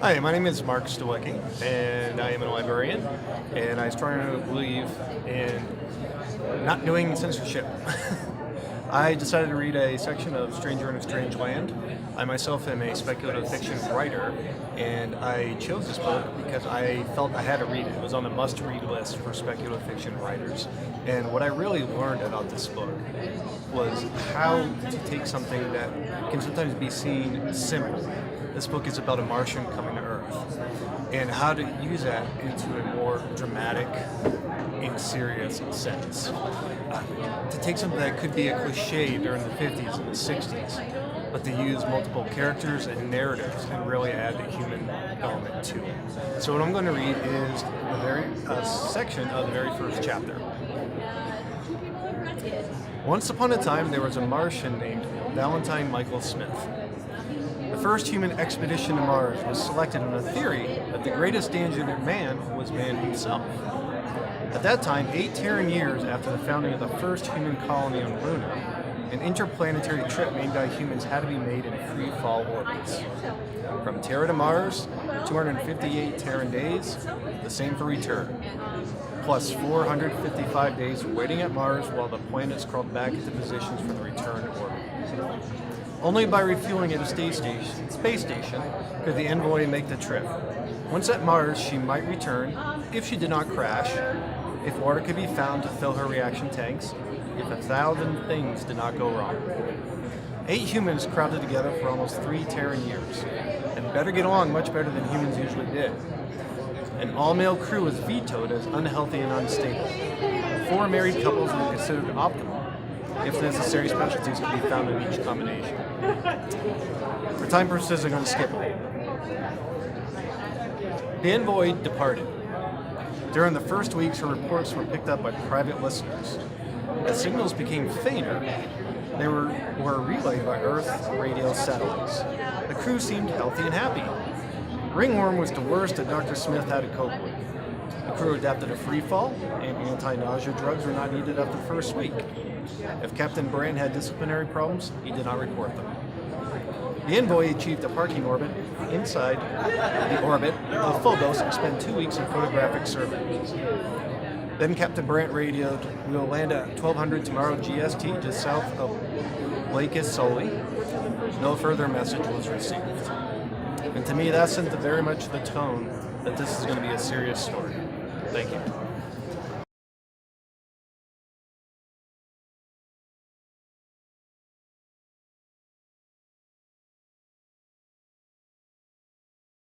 Hi, my name is Mark Stawecki, and I am a librarian, and I strongly believe in not doing censorship. I decided to read a section of Stranger in a Strange Land. I myself am a speculative fiction writer, and I chose this book because I felt I had to read it. It was on the must-read list for speculative fiction writers. And what I really learned about this book was how to take something that can sometimes be seen simple. This book is about a Martian coming to Earth, and how to use that into a more dramatic and serious sense. To take something that could be a cliche during the 50s and the 60s, but to use multiple characters and narratives and really add the human element to it. So what I'm going to read is the very section of the very first chapter. Once upon a time, there was a Martian named Valentine Michael Smith. The first human expedition to Mars was selected on a theory that the greatest danger to man was man himself. At that time, 8 Terran years after the founding of the first human colony on Luna, an interplanetary trip made by humans had to be made in free-fall orbits. From Terra to Mars, 258 Terran days, the same for return, plus 455 days waiting at Mars while the planets crawled back into positions for the return orbit. Only by refueling at a space station could the envoy make the trip. Once at Mars, she might return, if she did not crash, if water could be found to fill her reaction tanks, if 1,000 things did not go wrong. 8 humans crowded together for almost 3 Terran years, and better get along much better than humans usually did. An all-male crew was vetoed as unhealthy and unstable. 4 married couples were considered optimal, if necessary specialties could be found in each combination. For time purposes, I'm going to skip it. The envoy departed. During the first weeks, her reports were picked up by private listeners. As signals became fainter, they were relayed by Earth radio satellites. The crew seemed healthy and happy. Ringworm was the worst that Dr. Smith had to cope with. The crew adapted to free fall, and anti-nausea drugs were not needed after the first week. If Captain Brand had disciplinary problems, he did not report them. The envoy achieved a parking orbit inside the orbit of Phobos and spent 2 weeks in photographic survey. Then Captain Brandt radioed, "We will land at 1200 tomorrow GST just south of Lake Isoli." No further message was received. And to me, that sent very much the tone that this is going to be a serious story. Thank you.